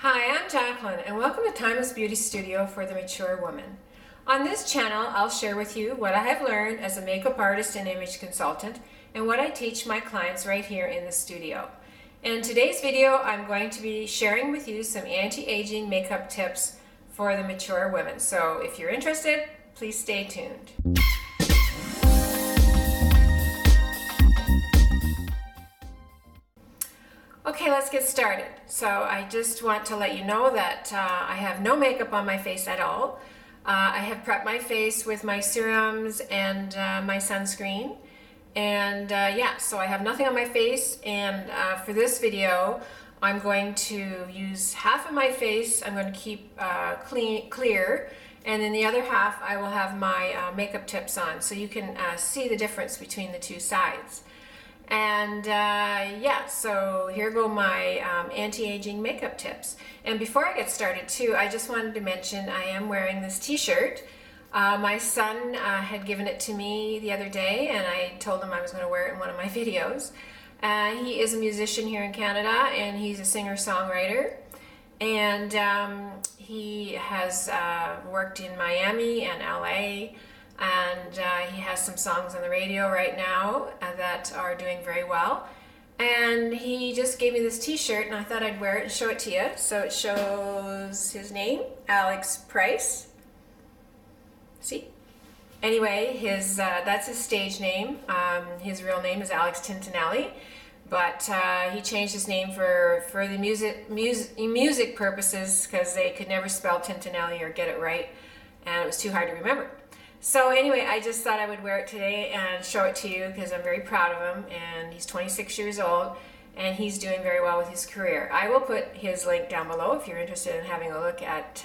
Hi, I'm Jacqueline, and welcome to Timeless Beauty Studio for the Mature Woman. On this channel, I'll share with you what I have learned as a makeup artist and image consultant, and what I teach my clients right here in the studio. In today's video, I'm going to be sharing with you some anti-aging makeup tips for the mature women. So if you're interested, please stay tuned. Okay, let's get started. So I just want to let you know that I have no makeup on my face at all. I have prepped my face with my serums and my sunscreen. And yeah, so I have nothing on my face. And for this video, I'm going to use half of my face. I'm going to keep clear. And then the other half, I will have my makeup tips on. So you can see the difference between the two sides. And yeah, so here go my anti-aging makeup tips. And before I get started too, I just wanted to mention I am wearing this t-shirt. My son had given it to me the other day, and I told him I was going to wear it in one of my videos. He is a musician here in Canada, and he's a singer-songwriter. And he has worked in Miami and LA. And he has some songs on the radio right now that are doing very well. And he just gave me this t-shirt, and I thought I'd wear it and show it to you. So it shows his name, Alex Price. See? Anyway, that's his stage name. His real name is Alex Tintinelli, but he changed his name for the music purposes because they could never spell Tintinelli or get it right, and it was too hard to remember. So anyway, I just thought I would wear it today and show it to you because I'm very proud of him, and he's 26 years old and he's doing very well with his career. I will put his link down below if you're interested in having a look at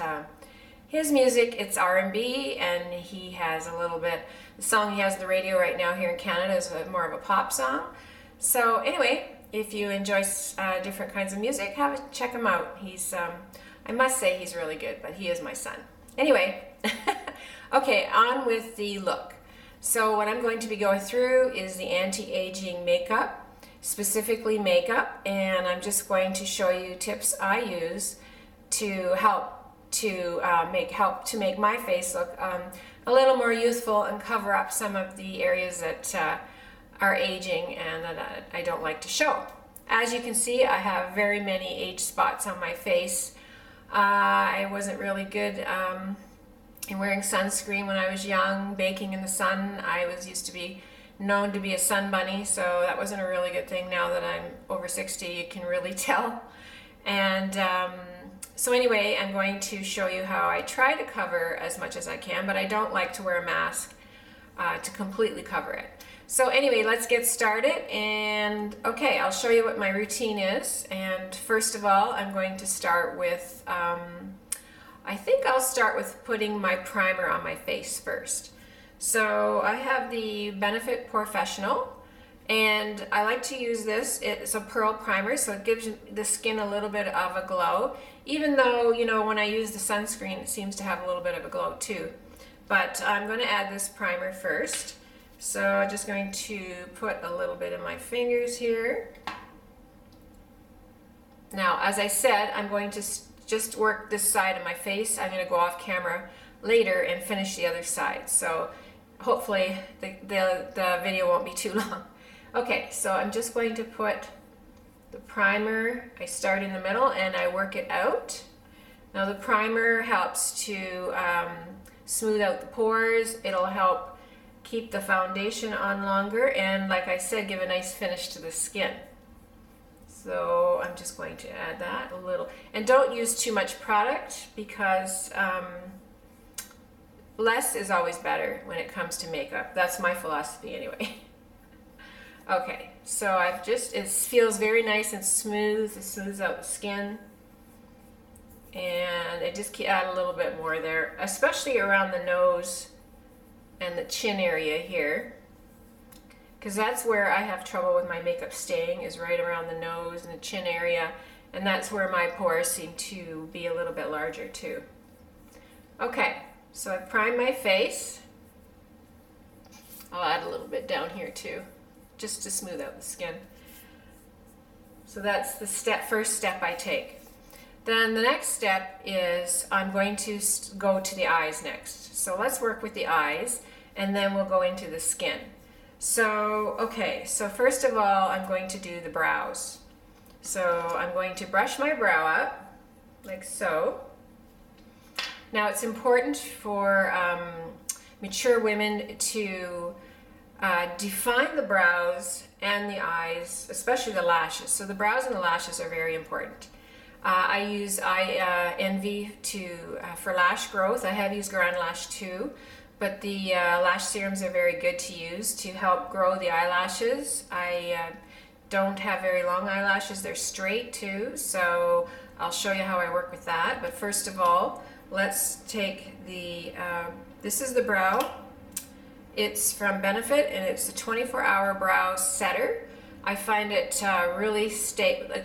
his music. It's R&B, and he has a little bit, the song he has on the radio right now here in Canada is more of a pop song. So anyway, if you enjoy different kinds of music, check him out. He's, I must say he's really good, but he is my son. Anyway. Okay, on with the look. So what I'm going to be going through is the anti-aging makeup, specifically makeup, and I'm just going to show you tips I use to help to make my face look a little more youthful and cover up some of the areas that are aging and that I don't like to show. As you can see, I have very many age spots on my face. I wasn't really good in wearing sunscreen when I was young, baking in the sun. I used to be known to be a sun bunny, so that wasn't a really good thing. Now that I'm over 60, you can really tell. And so anyway, I'm going to show you how I try to cover as much as I can, but I don't like to wear a mask to completely cover it. So anyway, let's get started. And okay, I'll show you what my routine is. And first of all, I'm going to start with I think I'll start with putting my primer on my face first. So I have the Benefit Professional, and I like to use this. It's a pearl primer, so it gives the skin a little bit of a glow, even though, you know, when I use the sunscreen, it seems to have a little bit of a glow too. But I'm going to add this primer first. So I'm just going to put a little bit in my fingers here. Now, as I said, I'm going to just work this side of my face. I'm going to go off camera later and finish the other side. So hopefully the video won't be too long. Okay, so I'm just going to put the primer. I start in the middle and I work it out. Now the primer helps to smooth out the pores. It'll help keep the foundation on longer, and like I said, give a nice finish to the skin. So I'm just going to add that a little, and don't use too much product because less is always better when it comes to makeup. That's my philosophy anyway. Okay, so it feels very nice and smooth. It smooths out the skin, and I just add a little bit more there, especially around the nose and the chin area here, because that's where I have trouble with my makeup staying, is right around the nose and the chin area, and that's where my pores seem to be a little bit larger too. Okay, so I prime my face. I'll add a little bit down here too, just to smooth out the skin. So that's the first step I take. Then the next step is I'm going to go to the eyes next. So let's work with the eyes and then we'll go into the skin. So, okay, so first of all, I'm going to do the brows. So I'm going to brush my brow up, like so. Now it's important for mature women to define the brows and the eyes, especially the lashes. So the brows and the lashes are very important. I use Eye Envy for lash growth. I have used Grand Lash too, but the lash serums are very good to use to help grow the eyelashes. I don't have very long eyelashes. They're straight too, so I'll show you how I work with that. But first of all, let's take the, this is the brow. It's from Benefit and it's the 24-hour brow setter. I find it really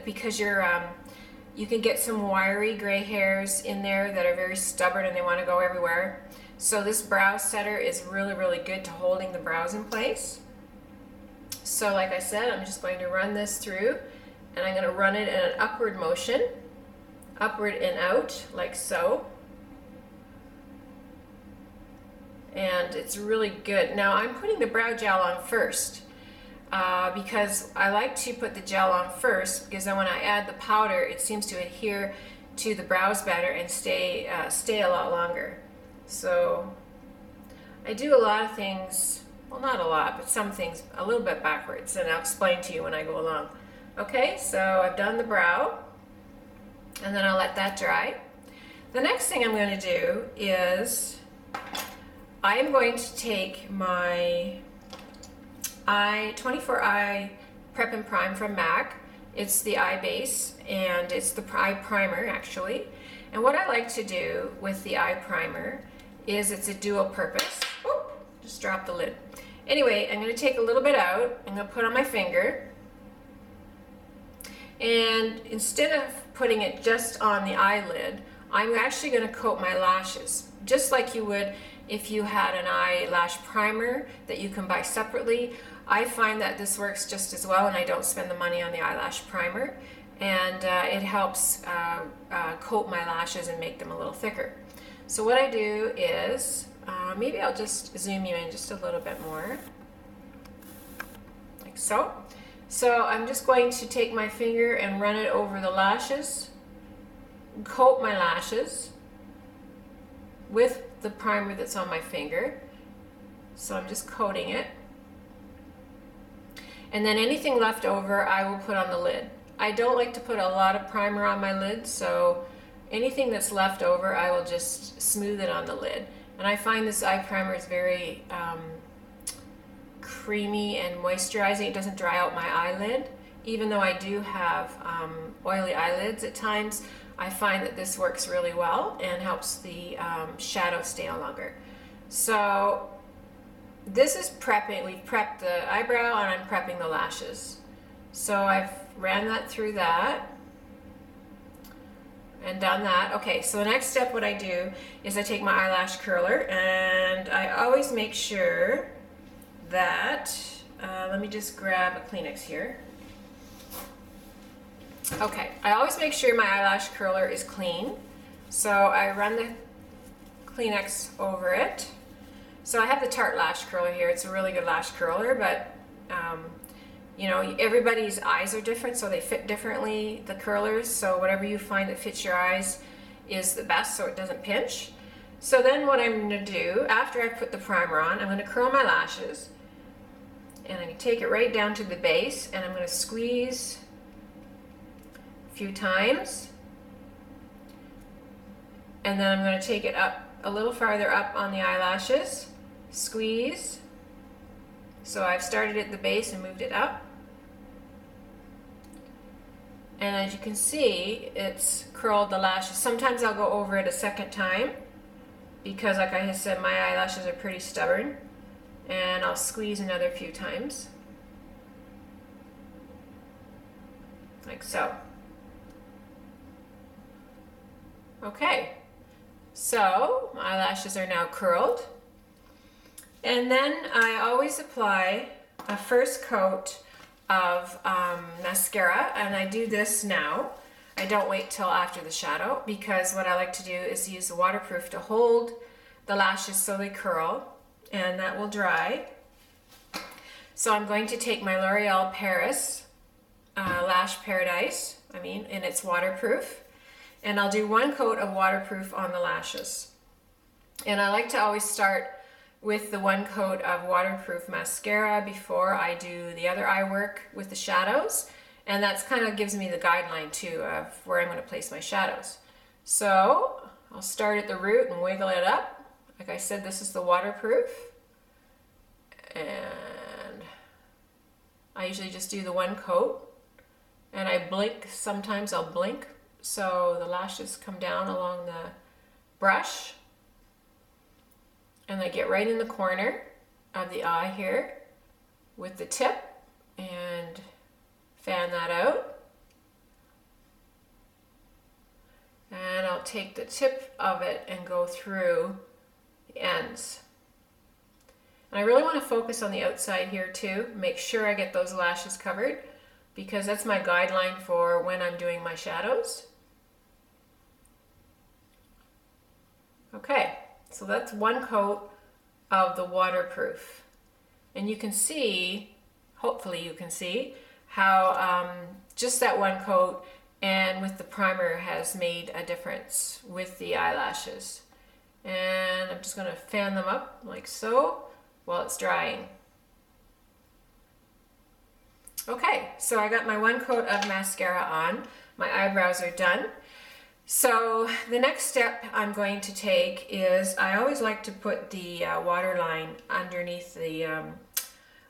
because you can get some wiry gray hairs in there that are very stubborn and they want to go everywhere. So this brow setter is really, really good to holding the brows in place. So like I said, I'm just going to run this through and I'm going to run it in an upward motion, upward and out, like so. And it's really good. Now I'm putting the brow gel on first. Because I like to put the gel on first because then when I add the powder it seems to adhere to the brows better and stay a lot longer. So I do a lot of things, well not a lot, but some things a little bit backwards, and I'll explain to you when I go along. Okay, so I've done the brow and then I'll let that dry. The next thing I'm going to do is I am going to take my 24 Eye Prep and Prime from MAC. It's the eye base and it's the eye primer actually. And what I like to do with the eye primer is it's a dual purpose. Whoop, just drop the lid. Anyway, I'm going to take a little bit out. I'm going to put on my finger. And instead of putting it just on the eyelid, I'm actually going to coat my lashes, just like you would if you had an eyelash primer that you can buy separately. I find that this works just as well and I don't spend the money on the eyelash primer, and it helps coat my lashes and make them a little thicker. So what I do is, maybe I'll just zoom you in just a little bit more, like so. So I'm just going to take my finger and run it over the lashes, coat my lashes with the primer that's on my finger. So I'm just coating it. And then anything left over I will put on the lid. I don't like to put a lot of primer on my lid, so anything that's left over I will just smooth it on the lid. And I find this eye primer is very creamy and moisturizing. It doesn't dry out my eyelid. Even though I do have oily eyelids at times, I find that this works really well and helps the shadow stay on longer. So this is prepping. We've prepped the eyebrow and I'm prepping the lashes. So I've ran that through that and done that. Okay, so the next step what I do is I take my eyelash curler and I always make sure that, let me just grab a Kleenex here. Okay, I always make sure my eyelash curler is clean. So I run the Kleenex over it. So I have the Tarte lash curler here. It's a really good lash curler, but you know, everybody's eyes are different, so they fit differently, the curlers. So whatever you find that fits your eyes is the best, so it doesn't pinch. So then what I'm going to do, after I put the primer on, I'm going to curl my lashes. And I'm going to take it right down to the base, and I'm going to squeeze a few times. And then I'm going to take it up a little farther up on the eyelashes. Squeeze. So I've started at the base and moved it up. And as you can see, it's curled the lashes. Sometimes I'll go over it a second time because, like I said, my eyelashes are pretty stubborn. And I'll squeeze another few times. Like so. Okay. So my eyelashes are now curled. And then I always apply a first coat of mascara, and I do this now. I don't wait till after the shadow, because what I like to do is use the waterproof to hold the lashes so they curl, and that will dry. So I'm going to take my L'Oreal Paris Lash Paradise, and it's waterproof, and I'll do 1 coat of waterproof on the lashes. And I like to always start with the 1 coat of waterproof mascara before I do the other eye work with the shadows. And that's kind of gives me the guideline too of where I'm going to place my shadows. So I'll start at the root and wiggle it up. Like I said, this is the waterproof. And I usually just do the 1 coat. And I blink, sometimes I'll blink, so the lashes come down along the brush. And I get right in the corner of the eye here with the tip and fan that out. And I'll take the tip of it and go through the ends. And I really want to focus on the outside here too. Make sure I get those lashes covered, because that's my guideline for when I'm doing my shadows. Okay, so that's 1 coat of the waterproof. And you can see, hopefully you can see, how just that 1 coat and with the primer has made a difference with the eyelashes. And I'm just going to fan them up like so while it's drying. Okay, so I got my 1 coat of mascara on. My eyebrows are done. So the next step I'm going to take is, I always like to put the waterline underneath the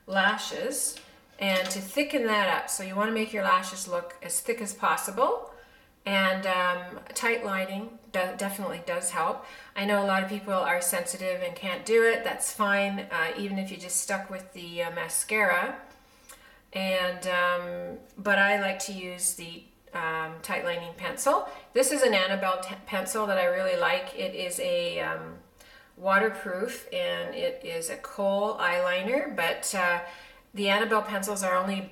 lashes and to thicken that up. So you want to make your lashes look as thick as possible, and tight lining definitely does help. I know a lot of people are sensitive and can't do it. That's fine, even if you just stuck with the mascara. And but I like to use the tight lining pencil. This is an Annabelle pencil that I really like. It is a waterproof, and it is a Kohl eyeliner, but the Annabelle pencils are only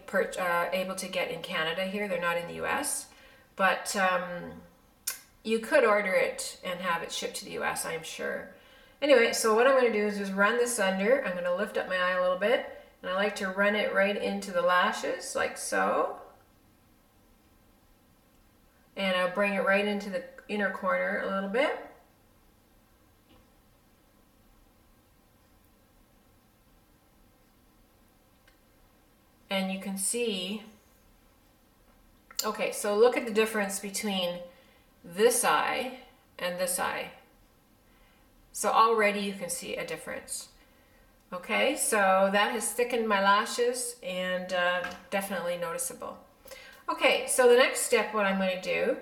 able to get in Canada here. They're not in the US, but you could order it and have it shipped to the US, I'm sure. Anyway, so what I'm going to do is just run this under. I'm going to lift up my eye a little bit, and I like to run it right into the lashes, like so. And I'll bring it right into the inner corner a little bit. And you can see, okay, so look at the difference between this eye and this eye. So already you can see a difference. Okay, so that has thickened my lashes, and definitely noticeable. Okay, so the next step, what I'm going to do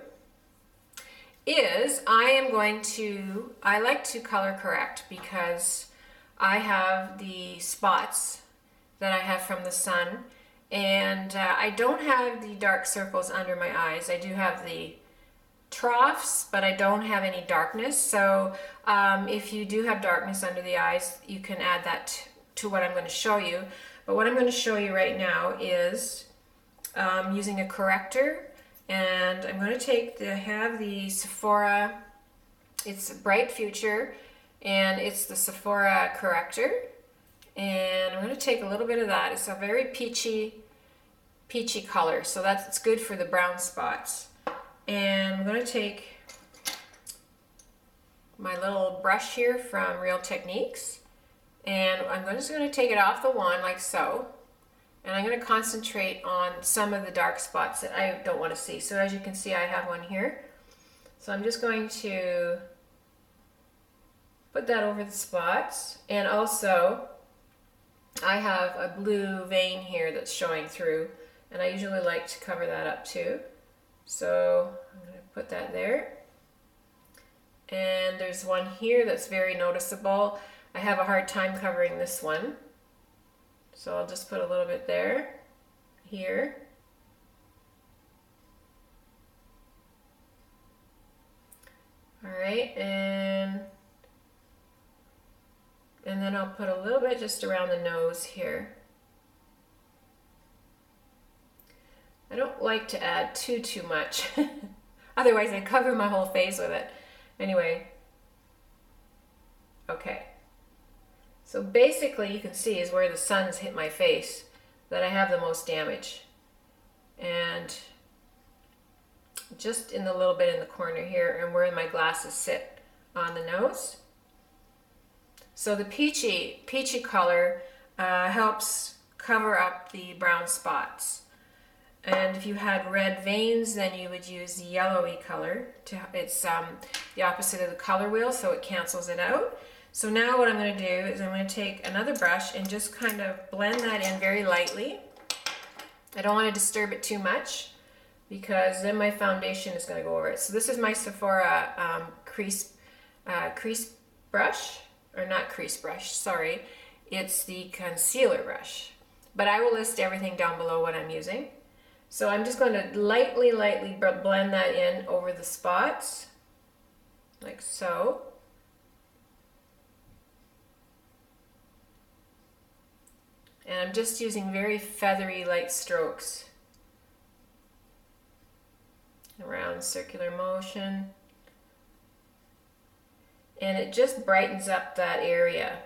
is I like to color correct, because I have the spots that I have from the sun, and I don't have the dark circles under my eyes. I do have the troughs, but I don't have any darkness. So if you do have darkness under the eyes, you can add that to what I'm going to show you. But what I'm going to show you right now is using a corrector, and I'm going to have the Sephora, it's Bright Future, and it's the Sephora corrector, and I'm going to take a little bit of that. It's a very peachy color, so it's good for the brown spots. And I'm going to take my little brush here from Real Techniques, and I'm just going to take it off the wand like so. And I'm going to concentrate on some of the dark spots that I don't want to see. So as you can see, I have one here. So I'm just going to put that over the spots. And also, I have a blue vein here that's showing through, and I usually like to cover that up too. So I'm going to put that there. And there's one here that's very noticeable. I have a hard time covering this one. So I'll just put a little bit there, here. All right, and then I'll put a little bit just around the nose here. I don't like to add too much. Otherwise I'd cover my whole face with it. Anyway. Okay. So basically you can see is where the sun's hit my face that I have the most damage. And just in the little bit in the corner here and where my glasses sit on the nose. So the peachy color helps cover up the brown spots. And if you had red veins, then you would use the yellowy color. It's the opposite of the color wheel, so it cancels it out. So now what I'm going to do is I'm going to take another brush and just kind of blend that in very lightly. I don't want to disturb it too much because then my foundation is going to go over it. So this is my Sephora crease brush, or not crease brush, sorry. It's the concealer brush. But I will list everything down below what I'm using. So I'm just going to lightly blend that in over the spots, like so. And I'm just using very feathery light strokes around circular motion. And it just brightens up that area.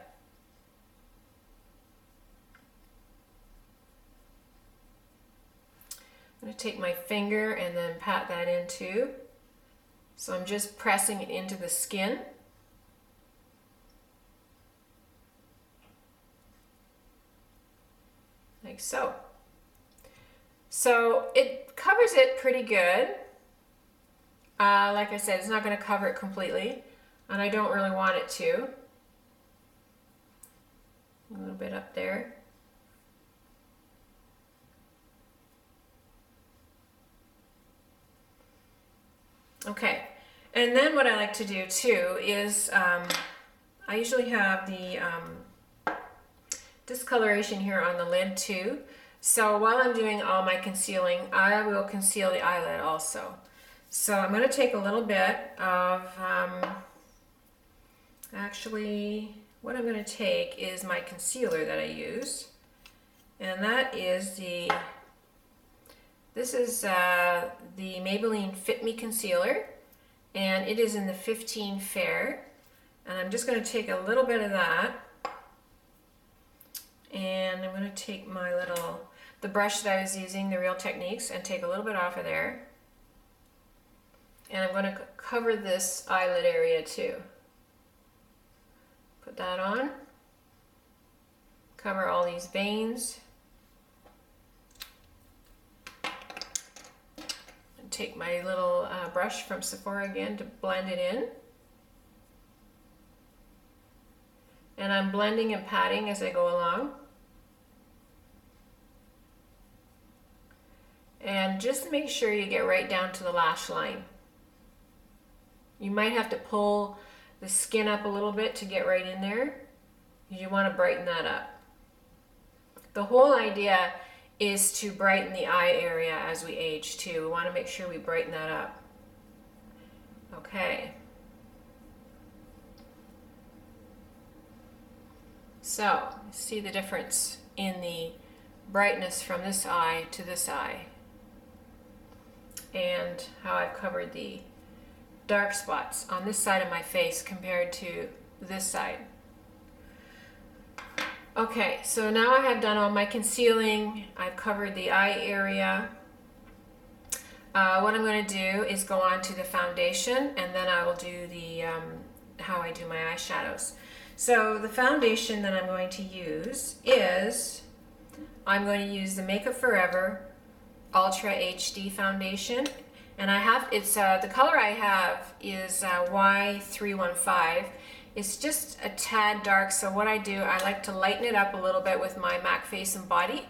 I'm going to take my finger and then pat that in too. So I'm just pressing it into the skin. Like so. So it covers it pretty good. Like I said, it's not going to cover it completely, and I don't really want it to. A little bit up there. Okay, and then what I like to do too is I usually have the discoloration here on the lid too. So while I'm doing all my concealing, I will conceal the eyelid also. So I'm going to take a little bit of, actually what I'm going to take is my concealer that I use. And that is this is the Maybelline Fit Me Concealer. And it is in the 15 Fair. And I'm just going to take a little bit of that. And I'm going to take my the brush that I was using, the Real Techniques, and take a little bit off of there. And I'm going to cover this eyelid area too. Put that on. Cover all these veins. And take my little brush from Sephora again to blend it in. And I'm blending and patting as I go along. And just make sure you get right down to the lash line. You might have to pull the skin up a little bit to get right in there. You want to brighten that up. The whole idea is to brighten the eye area as we age too. We want to make sure we brighten that up. Okay. So, see the difference in the brightness from this eye to this eye, and how I've covered the dark spots on this side of my face compared to this side. Okay, so now I have done all my concealing. I've covered the eye area. What I'm going to do is go on to the foundation, and then I will do the how I do my eyeshadows. So the foundation that I'm going to use is, I'm going to use the Makeup Forever Ultra HD foundation, and I have, it's the color I have is Y315. It's just a tad dark, so what I do, I like to lighten it up a little bit with my MAC Face and Body,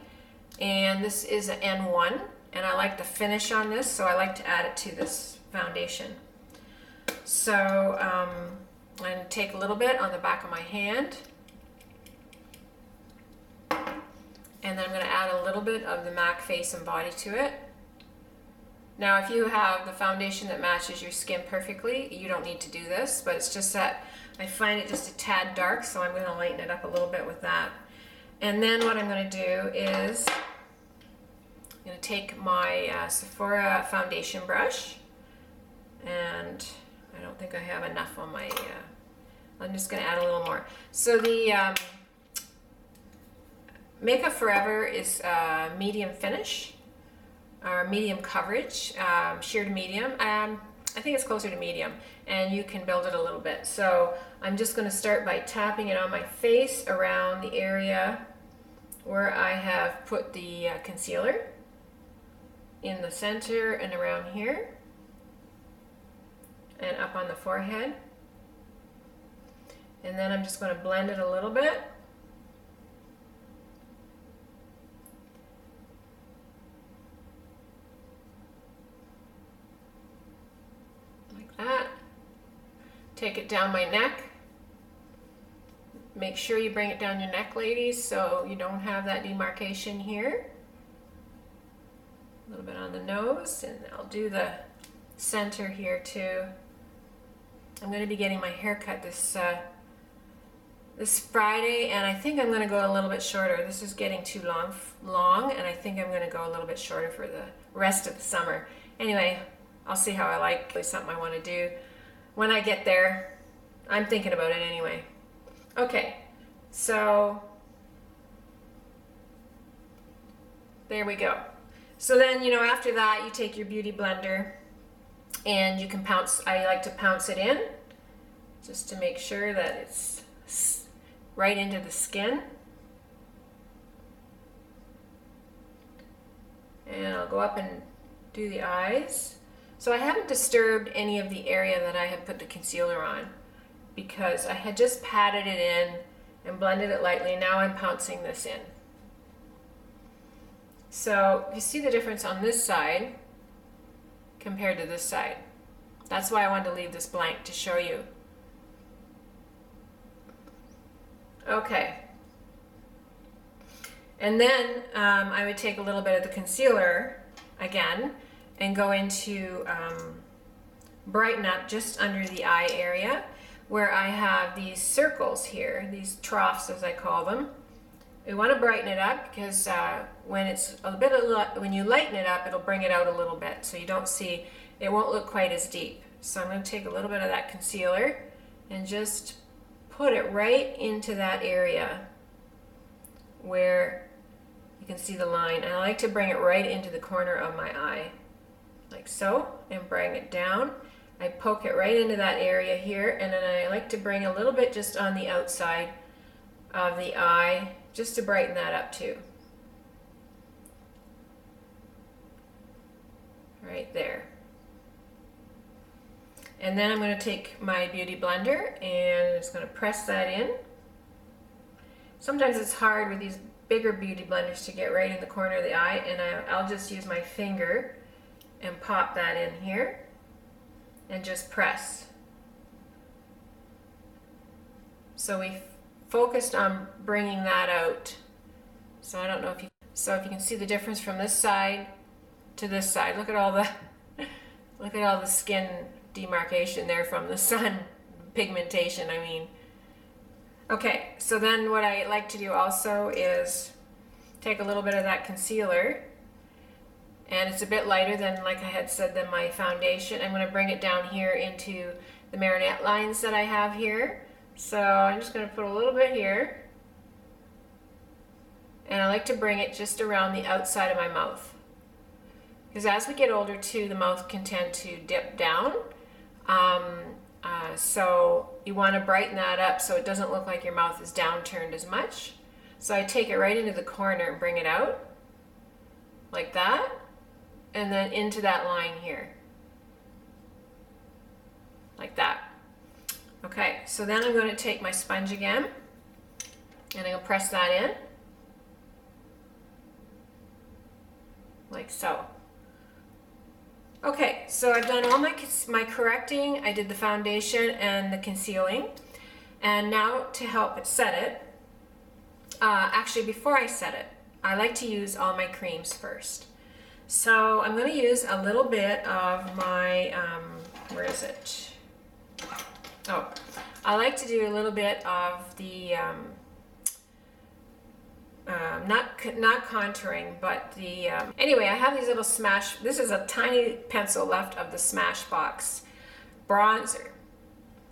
and this is an N1, and I like the finish on this, so I like to add it to this foundation. So I'm going to take a little bit on the back of my hand, and then I'm going to add a little bit of the MAC Face and Body to it. Now if you have the foundation that matches your skin perfectly, you don't need to do this, but it's just that I find it just a tad dark, so I'm going to lighten it up a little bit with that. And then what I'm going to do is I'm going to take my Sephora foundation brush, And I don't think I have enough on my, I'm just going to add a little more. So the Makeup Forever is medium finish, or medium coverage, sheer to medium. I think it's closer to medium, and you can build it a little bit. So I'm just going to start by tapping it on my face around the area where I have put the concealer, in the center and around here, and up on the forehead. And then I'm just going to blend it a little bit. That. Take it down my neck. Make sure you bring it down your neck, ladies, so you don't have that demarcation here. A little bit on the nose, and I'll do the center here too. I'm going to be getting my hair cut this Friday, and I think I'm going to go a little bit shorter. This is getting too long, and I think I'm going to go a little bit shorter for the rest of the summer. Anyway, I'll see how I like. It's something I want to do when I get there. I'm thinking about it anyway. Okay, so there we go. So then, you know, after that, you take your beauty blender and you can pounce. I like to pounce it in just to make sure that it's right into the skin. And I'll go up and do the eyes. So I haven't disturbed any of the area that I had put the concealer on because I had just patted it in and blended it lightly. Now I'm pouncing this in. So you see the difference on this side compared to this side. That's why I wanted to leave this blank to show you. Okay. And then I would take a little bit of the concealer again and go into Brighten Up just under the eye area where I have these circles here, these troughs as I call them. We want to brighten it up because when it's a bit when you lighten it up, it'll bring it out a little bit, so you don't see, it won't look quite as deep. So I'm going to take a little bit of that concealer and just put it right into that area where you can see the line. And I like to bring it right into the corner of my eye, like so, and bring it down. I poke it right into that area here, and then I like to bring a little bit just on the outside of the eye, just to brighten that up too. Right there. And then I'm going to take my beauty blender and it's going to press that in. Sometimes it's hard with these bigger beauty blenders to get right in the corner of the eye, and I'll just use my finger and pop that in here and just press. So we focused on bringing that out. So I don't know if you, so if you can see the difference from this side to this side. Look at all the skin demarcation there from the sun, pigmentation, I mean. Okay, so then what I like to do also is take a little bit of that concealer, and it's a bit lighter than, like I had said, than my foundation. I'm going to bring it down here into the marionette lines that I have here. So I'm just going to put a little bit here, and I like to bring it just around the outside of my mouth, because as we get older too, the mouth can tend to dip down. So you want to brighten that up so it doesn't look like your mouth is downturned as much. So I take it right into the corner and bring it out like that, and then into that line here like that. Okay, so then I'm going to take my sponge again and I'm going to press that in like so. Okay, so I've done all my correcting. I did the foundation and the concealing, and now to help it set it, actually before I set it, I like to use all my creams first. So I'm going to use a little bit of my, where is it? Oh, I like to do a little bit of the, not contouring, but the, anyway, I have these little this is a tiny pencil left of the Smashbox bronzer.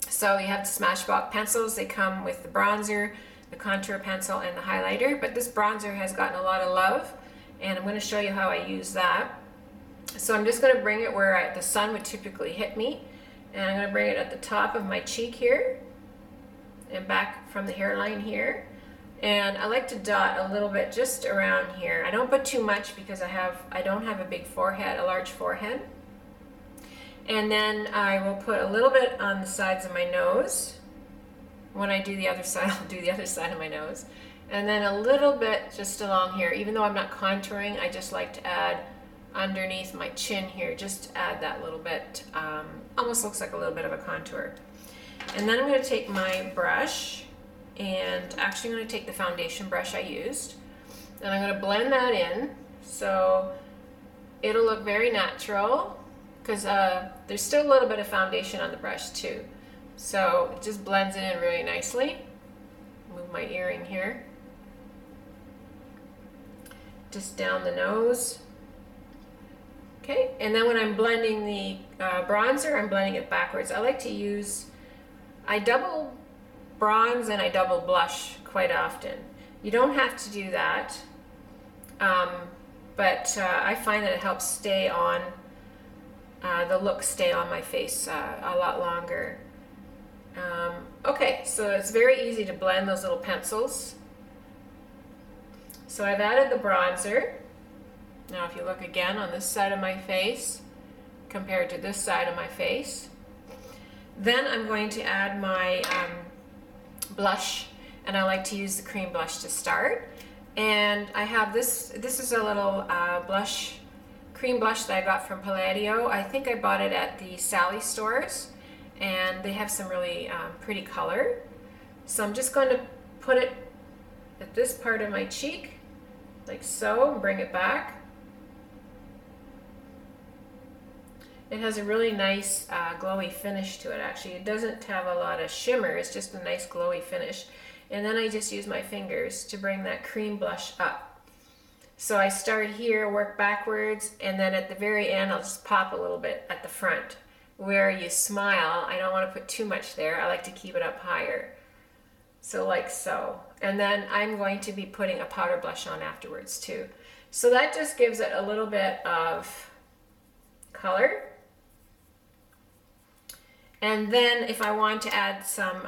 So you have the Smashbox pencils. They come with the bronzer, the contour pencil, and the highlighter. But this bronzer has gotten a lot of love, and I'm going to show you how I use that. So I'm just going to bring it where the sun would typically hit me, and I'm going to bring it at the top of my cheek here, and back from the hairline here. And I like to dot a little bit just around here. I don't put too much because I don't have a big forehead, a large forehead. And then I will put a little bit on the sides of my nose. When I do the other side, I'll do the other side of my nose. And then a little bit just along here. Even though I'm not contouring, I just like to add underneath my chin here, just add that little bit. Almost looks like a little bit of a contour. And then I'm going to take my brush, and actually I'm going to take the foundation brush I used, and I'm going to blend that in so it'll look very natural, because there's still a little bit of foundation on the brush too. So it just blends it in really nicely. Move my earring here. Just down the nose. Okay, and then when I'm blending the bronzer, I'm blending it backwards. I double bronze and I double blush quite often. You don't have to do that, but I find that it helps stay on, the look stay on my face a lot longer. Okay, so it's very easy to blend those little pencils. So I've added the bronzer. Now if you look again on this side of my face compared to this side of my face, then I'm going to add my blush, and I like to use the cream blush to start. And I have this is a little cream blush that I got from Palladio. I think I bought it at the Sally stores, and they have some really pretty color. So I'm just going to put it at this part of my cheek, like so, and bring it back. It has a really nice glowy finish to it actually. It doesn't have a lot of shimmer, it's just a nice glowy finish. And then I just use my fingers to bring that cream blush up. So I start here, work backwards, and then at the very end I'll just pop a little bit at the front. Where you smile, I don't want to put too much there. I like to keep it up higher. So like so. And then I'm going to be putting a powder blush on afterwards too. So that just gives it a little bit of color. And then if I want to add some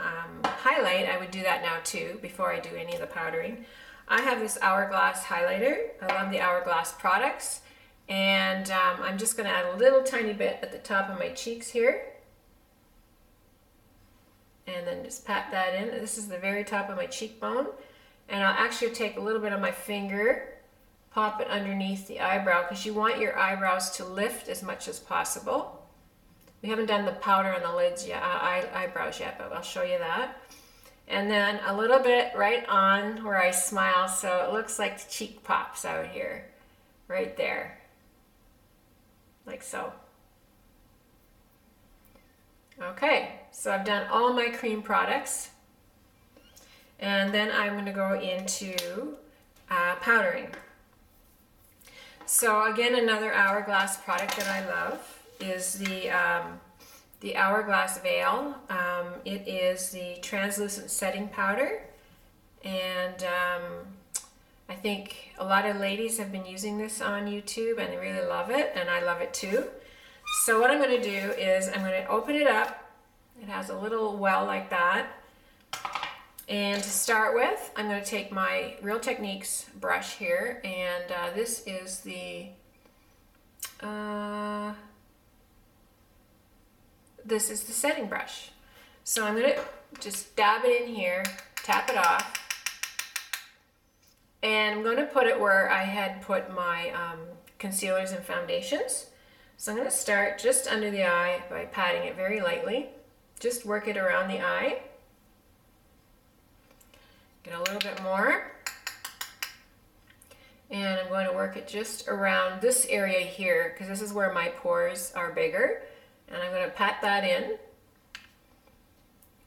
highlight, I would do that now too, before I do any of the powdering. I have this Hourglass highlighter. I love the Hourglass products. And I'm just going to add a little tiny bit at the top of my cheeks here. And then just pat that in. This is the very top of my cheekbone. And I'll actually take a little bit of my finger, pop it underneath the eyebrow, because you want your eyebrows to lift as much as possible. We haven't done the powder on the lids yet, eyebrows yet, but I'll show you that. And then a little bit right on where I smile, so it looks like the cheek pops out here, right there, like so. Okay, so I've done all my cream products, and then I'm going to go into powdering. So again, another Hourglass product that I love is the Hourglass Veil. It is the translucent setting powder, and I think a lot of ladies have been using this on YouTube and they really love it, and I love it too. So what I'm going to do is I'm going to open it up. It has a little well like that, and to start with I'm going to take my Real Techniques brush here, and this is the setting brush. So I'm going to just dab it in here, tap it off, and I'm going to put it where I had put my concealers and foundations. So I'm going to start just under the eye by patting it very lightly. Just work it around the eye. Get a little bit more. And I'm going to work it just around this area here, because this is where my pores are bigger. And I'm going to pat that in.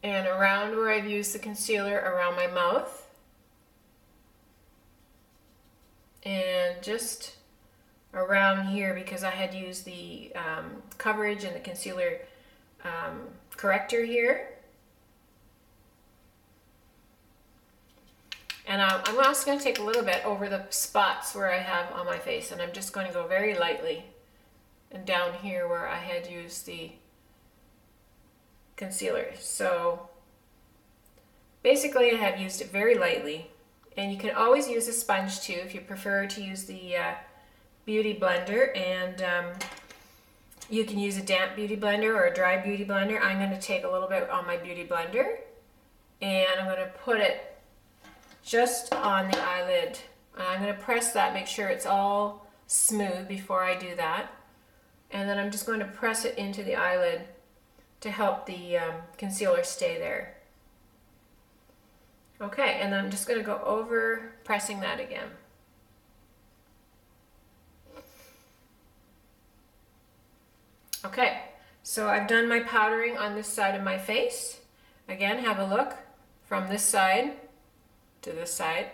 And around where I've used the concealer, around my mouth. And just around here, because I had used the coverage and the concealer corrector here. And I'm also going to take a little bit over the spots where I have on my face, and I'm just going to go very lightly. And down here where I had used the concealer. So basically I have used it very lightly. And you can always use a sponge too if you prefer to use the beauty blender. And you can use a damp beauty blender or a dry beauty blender. I'm going to take a little bit on my beauty blender. And I'm going to put it just on the eyelid. I'm going to press that, make sure it's all smooth before I do that. And then I'm just going to press it into the eyelid to help the concealer stay there. Okay, and then I'm just going to go over pressing that again. Okay, so I've done my powdering on this side of my face. Again, have a look from this side to this side.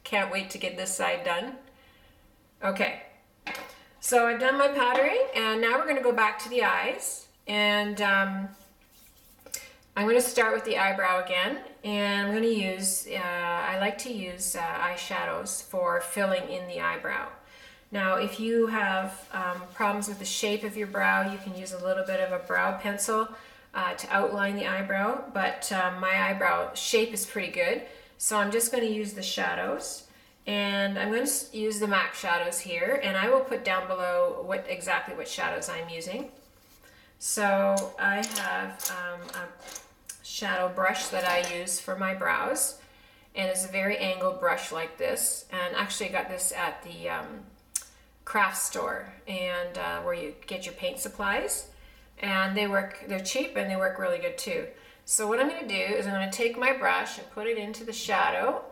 Can't wait to get this side done. Okay, so I've done my powdering, and now we're going to go back to the eyes, and I'm going to start with the eyebrow again, and I'm going to use, I like to use eyeshadows for filling in the eyebrow. Now, if you have problems with the shape of your brow, you can use a little bit of a brow pencil to outline the eyebrow, but my eyebrow shape is pretty good. So I'm just going to use the shadows, and I'm going to use the MAC shadows here, and I will put down below exactly what shadows I'm using. So I have a shadow brush that I use for my brows, and it's a very angled brush like this, and actually I got this at the craft store, and where you get your paint supplies, and they're cheap and they work really good too. So what I'm going to do is I'm going to take my brush and put it into the shadow.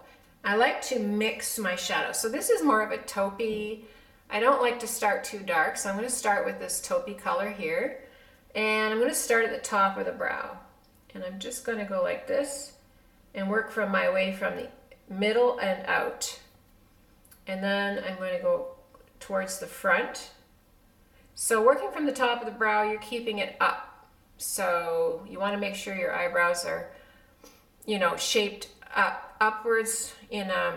I like to mix my shadow. So this is more of a taupey. I don't like to start too dark, so I'm going to start with this taupey color here. And I'm going to start at the top of the brow. And I'm just going to go like this and work from my way from the middle and out. And then I'm going to go towards the front. So working from the top of the brow, you're keeping it up. So you want to make sure your eyebrows are, you know, shaped upwards in a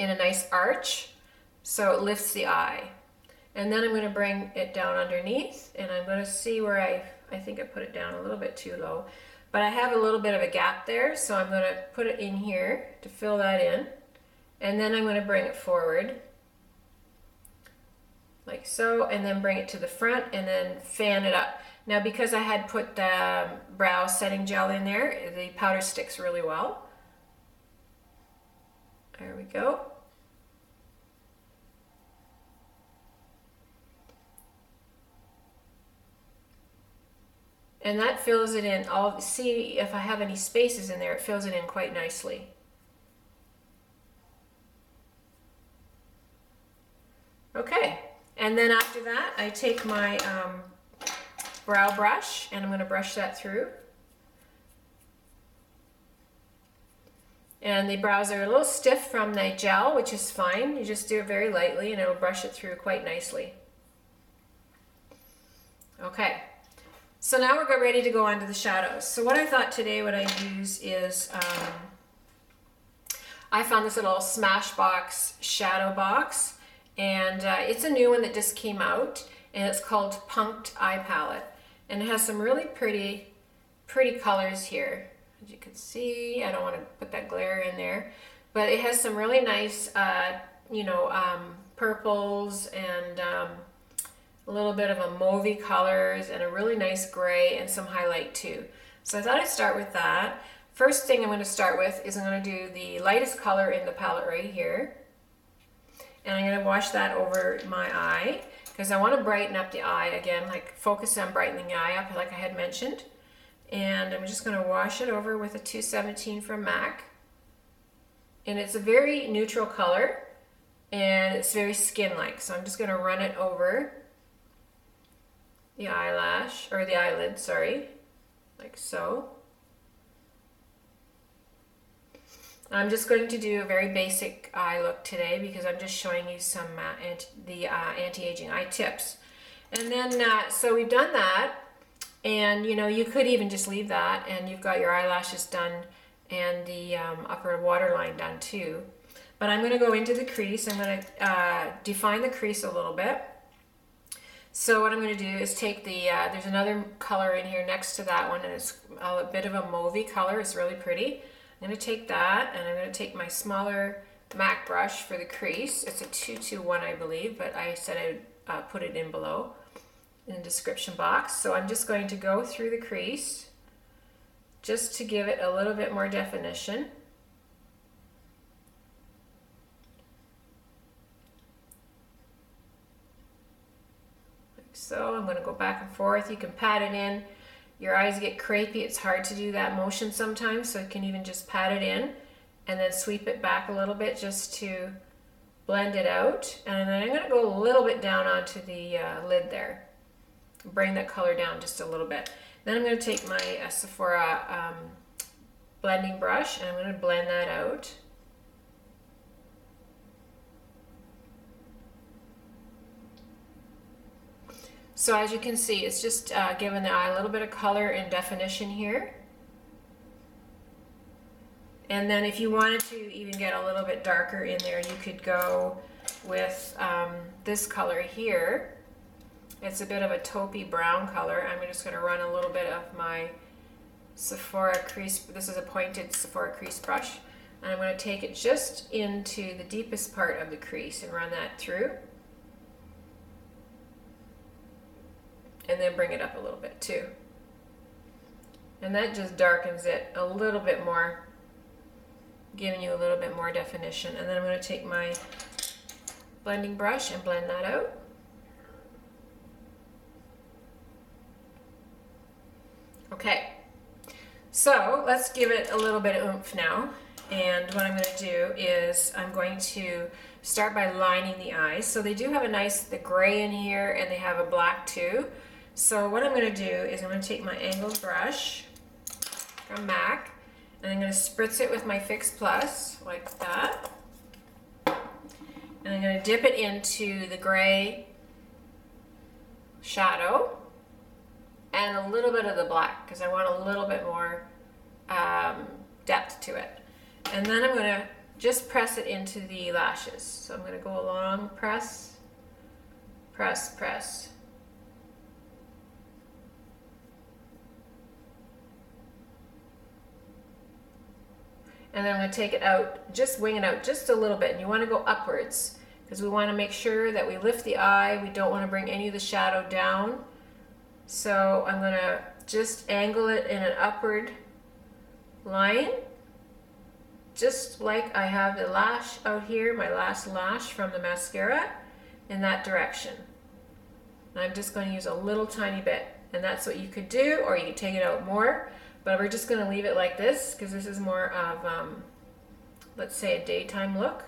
nice arch, so it lifts the eye. And then I'm going to bring it down underneath, and I'm going to see where I think I put it down a little bit too low, but I have a little bit of a gap there, so I'm going to put it in here to fill that in, and then I'm going to bring it forward like so, and then bring it to the front, and then fan it up. Now, because I had put the brow setting gel in there, the powder sticks really well. There we go. And that fills it in. I'll see if I have any spaces in there. It fills it in quite nicely. Okay, and then after that, I take my brow brush, and I'm going to brush that through. And the brows are a little stiff from the gel, which is fine. You just do it very lightly, and it'll brush it through quite nicely. Okay, so now we're ready to go on to the shadows. So what I thought today what I'd use is, I found this little Smashbox shadow box, and it's a new one that just came out, and it's called Punked Eye Palette. And it has some really pretty colors here. As you can see, I don't want to put that glare in there, but it has some really nice, purples and a little bit of a mauvey colors and a really nice gray and some highlight too. So I thought I'd start with that. First thing I'm going to start with is I'm going to do the lightest color in the palette right here. And I'm going to wash that over my eye, because I want to brighten up the eye again, like focus on brightening the eye up like I had mentioned. And I'm just going to wash it over with a 217 from MAC. And it's a very neutral color, and it's very skin-like. So I'm just going to run it over the eyelash, or the eyelid, sorry, like so. I'm just going to do a very basic eye look today because I'm just showing you some anti-aging eye tips. And then, so we've done that, And you know, you could even just leave that and you've got your eyelashes done and the upper waterline done too. But I'm going to go into the crease. I'm going to define the crease a little bit. So what I'm going to do is take the, there's another color in here next to that one, and it's a bit of a mauvey color. It's really pretty. I'm going to take that, and I'm going to take my smaller MAC brush for the crease. It's a 221, I believe, but I said I'd put it in below in the description box. So I'm just going to go through the crease just to give it a little bit more definition. So I'm going to go back and forth. You can pat it in. Your eyes get crepey. It's hard to do that motion sometimes, so you can even just pat it in and then sweep it back a little bit just to blend it out. And then I'm going to go a little bit down onto the lid there. Bring that color down just a little bit. Then I'm going to take my Sephora blending brush and I'm going to blend that out. So as you can see, it's just giving the eye a little bit of color and definition here. And then if you wanted to even get a little bit darker in there, you could go with this color here. It's a bit of a taupey brown color. I'm just going to run a little bit of my Sephora crease. This is a pointed Sephora crease brush. And I'm going to take it just into the deepest part of the crease and run that through. And then bring it up a little bit too. And that just darkens it a little bit more, giving you a little bit more definition. And then I'm going to take my blending brush and blend that out. Okay, so let's give it a little bit of oomph now. And what I'm going to do is I'm going to start by lining the eyes. So they do have a nice, the gray in here, and they have a black too. So what I'm going to do is I'm going to take my angled brush from MAC, and I'm going to spritz it with my Fix Plus, like that. And I'm going to dip it into the gray shadow and a little bit of the black, because I want a little bit more depth to it. And then I'm going to just press it into the lashes. So I'm going to go along, press, press, press. And then I'm going to take it out, just wing it out just a little bit. And you want to go upwards because we want to make sure that we lift the eye. We don't want to bring any of the shadow down. So I'm going to just angle it in an upward line, just like I have the lash out here, my last lash from the mascara, in that direction. And I'm just going to use a little tiny bit. And that's what you could do, or you could take it out more. But we're just going to leave it like this because this is more of, let's say, a daytime look,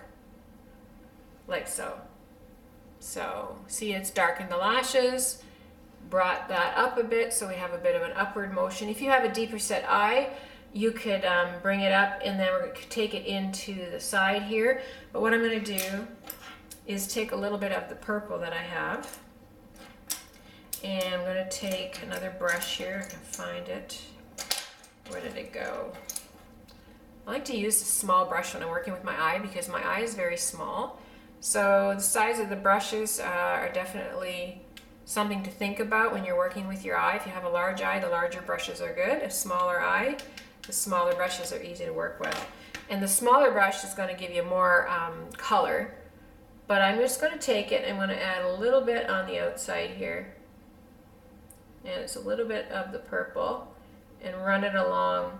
like so. So see, it's darkened the lashes, brought that up a bit so we have a bit of an upward motion. If you have a deeper set eye, you could bring it up and then we're going to take it into the side here. But what I'm going to do is take a little bit of the purple that I have, and I'm going to take another brush here. I can find it. Where did it go? I like to use a small brush when I'm working with my eye because my eye is very small. So the size of the brushes are definitely something to think about when you're working with your eye. If you have a large eye, the larger brushes are good. A smaller eye, the smaller brushes are easy to work with. And the smaller brush is going to give you more color. But I'm just going to take it and I'm going to add a little bit on the outside here. And it's a little bit of the purple. And run it along.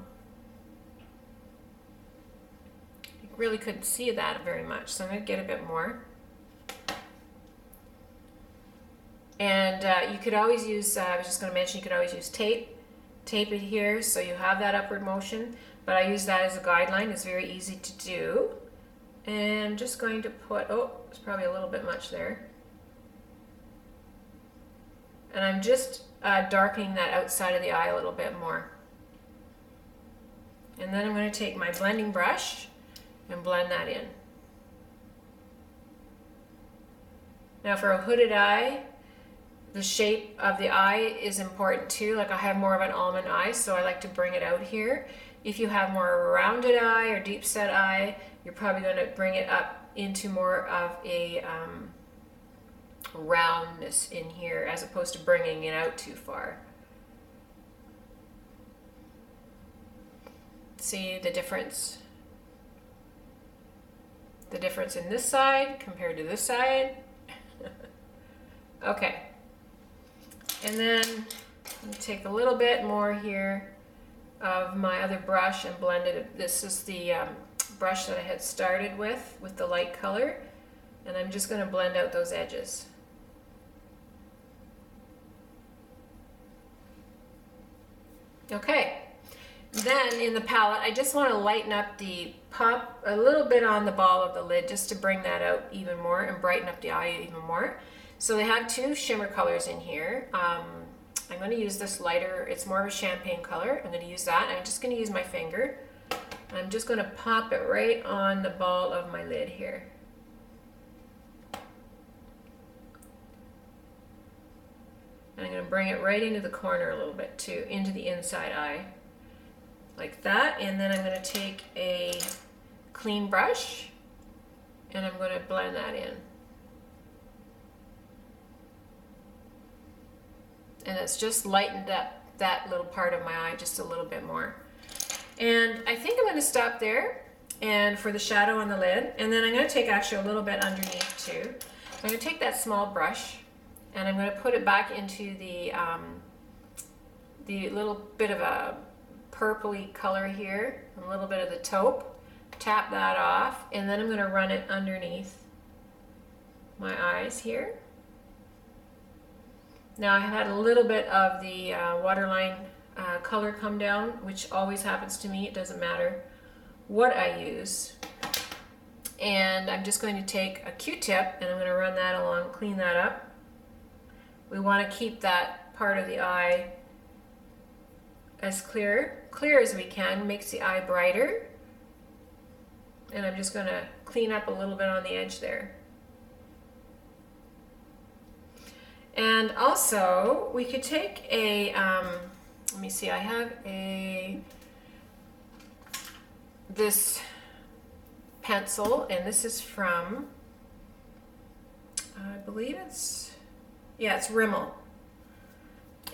You really couldn't see that very much, so I'm going to get a bit more. And you could always use, I was just going to mention, you could always use tape. Tape it here so you have that upward motion, but I use that as a guideline. It's very easy to do. And I'm just going to put, oh, it's probably a little bit much there. And I'm just darkening that outside of the eye a little bit more. And then I'm going to take my blending brush and blend that in. Now for a hooded eye, The shape of the eye is important too. Like I have more of an almond eye, so I like to bring it out here. If you have more of a rounded eye or deep set eye, you're probably going to bring it up into more of a roundness in here as opposed to bringing it out too far. See the difference? The difference in this side compared to this side. Okay. And then I'm take a little bit more here of my other brush and blend it. This is the brush that I had started with the light color, and I'm just going to blend out those edges. Okay, then in the palette I just want to lighten up the pop a little bit on the ball of the lid just to bring that out even more and brighten up the eye even more. So they have two shimmer colors in here. I'm going to use this lighter, it's more of a champagne color. I'm going to use that, and I'm just going to use my finger. I'm just going to pop it right on the ball of my lid here. And I'm going to bring it right into the corner a little bit too, into the inside eye. Like that, and then I'm going to take a clean brush and I'm going to blend that in. And it's just lightened up that little part of my eye just a little bit more. And I think I'm going to stop there and for the shadow on the lid, and then I'm going to take actually a little bit underneath too. I'm going to take that small brush and I'm going to put it back into the little bit of a purpley color here, a little bit of the taupe, tap that off, and then I'm going to run it underneath my eyes here. Now I have had a little bit of the Waterline color come down, which always happens to me. It doesn't matter what I use. And I'm just going to take a Q-tip and I'm going to run that along, clean that up. We want to keep that part of the eye as clear as we can, makes the eye brighter. And I'm just going to clean up a little bit on the edge there. And also we could take a let me see, I have this pencil, and this is from, I believe it's Rimmel,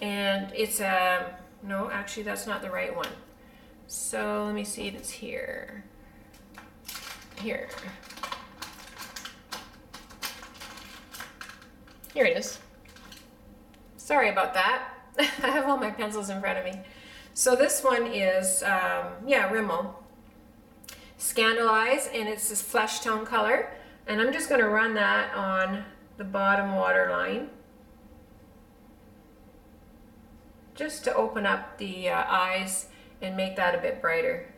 and it's a, no, actually that's not the right one. So let me see if it's here. Here it is. Sorry about that. I have all my pencils in front of me. So this one is, Rimmel. Scandaleyes, and it's this flesh tone color. And I'm just going to run that on the bottom waterline, just to open up the eyes and make that a bit brighter.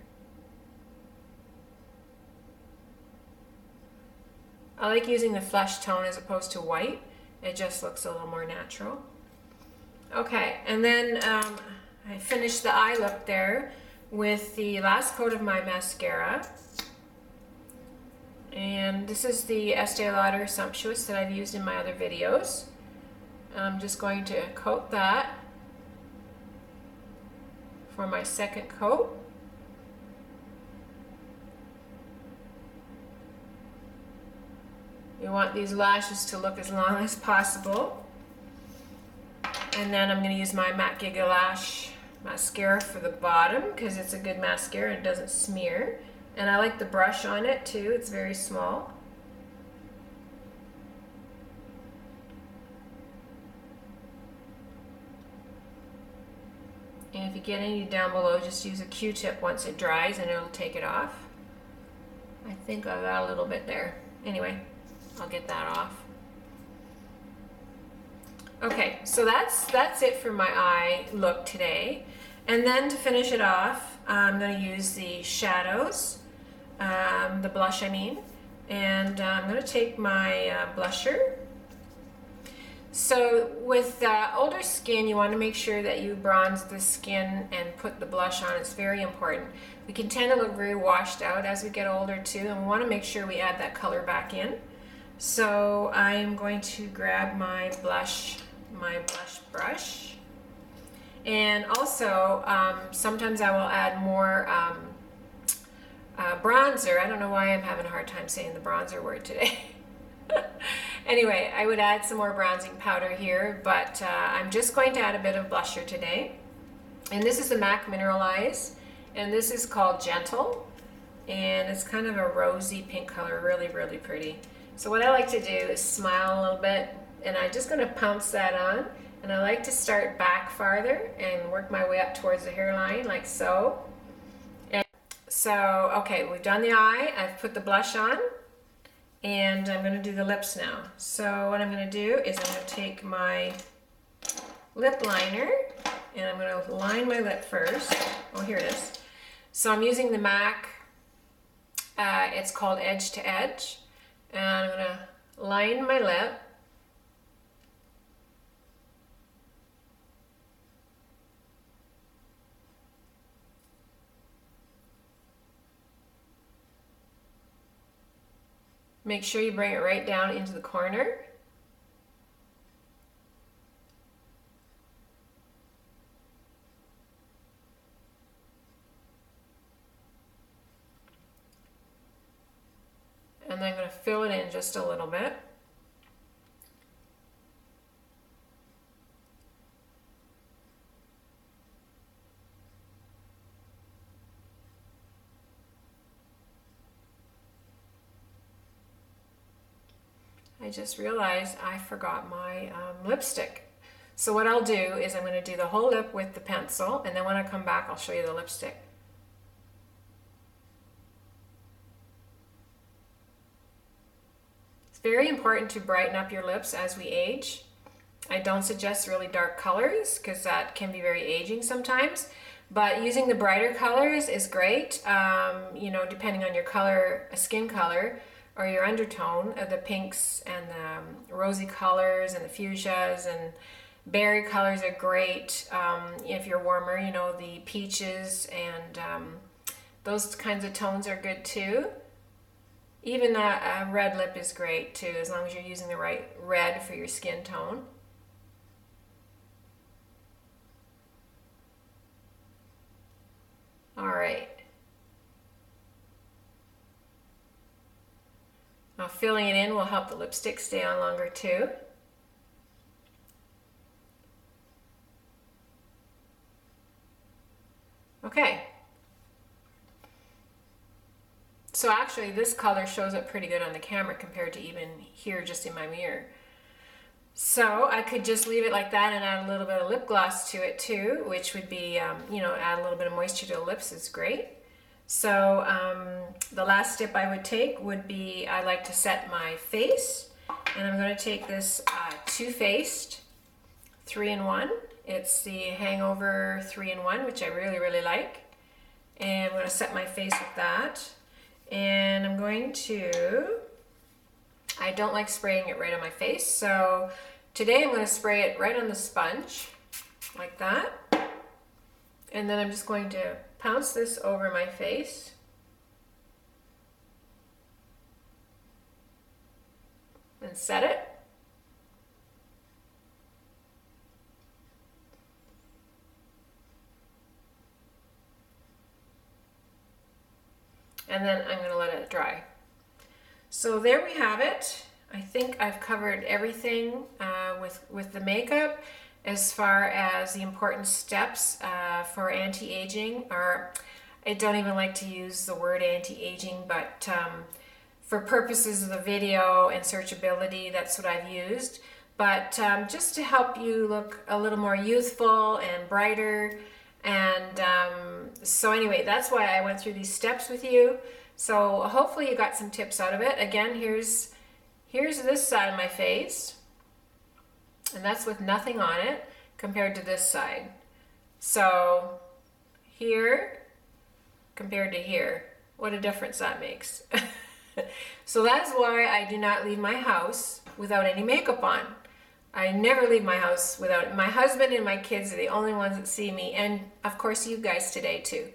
I like using the flesh tone as opposed to white. It just looks a little more natural. Okay, and then I finished the eye look there with the last coat of my mascara. And this is the Estee Lauder Sumptuous that I've used in my other videos. I'm just going to coat that for my second coat. You want these lashes to look as long as possible. And then I'm going to use my Matte Giga Lash mascara for the bottom because it's a good mascara and it doesn't smear. And I like the brush on it too, it's very small. And if you get any down below, just use a Q-tip once it dries and it'll take it off. I think I got a little bit there. Anyway, I'll get that off. Okay, so that's it for my eye look today. And then to finish it off, I'm going to use the shadows, the blush I mean, and I'm going to take my blusher. So with older skin, you want to make sure that you bronze the skin and put the blush on. It's very important. We can tend to look very washed out as we get older too, and we want to make sure we add that color back in. So I'm going to grab my blush, my blush brush. And also, sometimes I will add more bronzer. I don't know why I'm having a hard time saying the bronzer word today. Anyway, I would add some more bronzing powder here, but I'm just going to add a bit of blusher today. And this is the MAC Mineralize, and this is called Gentle, and it's kind of a rosy pink color, really, really pretty. So what I like to do is smile a little bit, and I'm just going to pounce that on, and I like to start back farther and work my way up towards the hairline, like so. And so, okay, we've done the eye, I've put the blush on, and I'm going to do the lips now. So what I'm going to do is I'm going to take my lip liner, and I'm going to line my lip first. Oh, here it is. So I'm using the MAC, it's called Edge to Edge, and I'm going to line my lip. Make sure you bring it right down into the corner. And then I'm going to fill it in just a little bit. I just realized I forgot my lipstick. So what I'll do is I'm going to do the whole lip with the pencil, and then when I come back I'll show you the lipstick. It's very important to brighten up your lips as we age. I don't suggest really dark colors because that can be very aging sometimes, but using the brighter colors is great, you know, depending on your color, skin color, or your undertone. The pinks and the rosy colors and the fuchsias and berry colors are great. If you're warmer, you know, the peaches and those kinds of tones are good too. Even a red lip is great too, as long as you're using the right red for your skin tone. All right. Now filling it in will help the lipstick stay on longer too. Okay. So actually this color shows up pretty good on the camera compared to even here just in my mirror. So I could just leave it like that and add a little bit of lip gloss to it too, which would be, you know, add a little bit of moisture to the lips is great. So the last step I would take would be, I like to set my face, and I'm going to take this Too Faced 3-in-1. It's the Hangover 3-in-1, which I really, really like. And I'm going to set my face with that. And I'm going to, I don't like spraying it right on my face, so today I'm going to spray it right on the sponge, like that. And then I'm just going to pounce this over my face. And set it. And then I'm going to let it dry. So there we have it. I think I've covered everything with the makeup as far as the important steps for anti-aging, or I don't even like to use the word anti-aging, but for purposes of the video and searchability, that's what I've used. But just to help you look a little more youthful and brighter. And so anyway, that's why I went through these steps with you. So hopefully you got some tips out of it. Again, here's this side of my face, and that's with nothing on it compared to this side. So here compared to here, what a difference that makes. So that's why I do not leave my house without any makeup on. I never leave my house without, my husband and my kids are the only ones that see me, and of course you guys today too.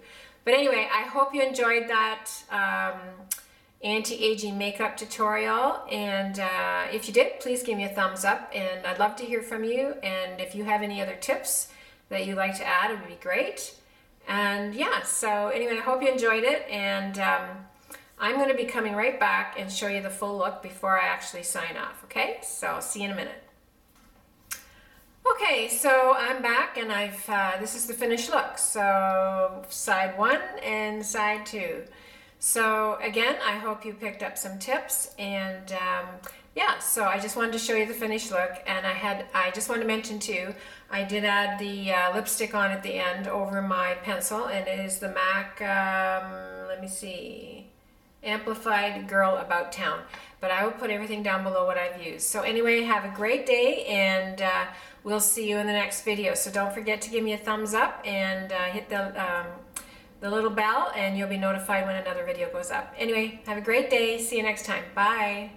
But anyway, I hope you enjoyed that. anti-aging makeup tutorial, and if you did, please give me a thumbs up, and I'd love to hear from you. And if you have any other tips that you'd like to add, it would be great. And yeah, so anyway, I hope you enjoyed it, and I'm going to be coming right back and show you the full look before I actually sign off. Okay, so I'll see you in a minute. Okay, so I'm back, and this is the finished look. So side 1 and side 2. So again, I hope you picked up some tips, and yeah, so I just wanted to show you the finished look, and I just want to mention too, I did add the lipstick on at the end over my pencil, and it is the MAC, let me see, Amplified Girl About Town, but I will put everything down below what I've used. So anyway, have a great day, and we'll see you in the next video. So don't forget to give me a thumbs up, and hit the little bell, and you'll be notified when another video goes up. Anyway, have a great day. See you next time. Bye.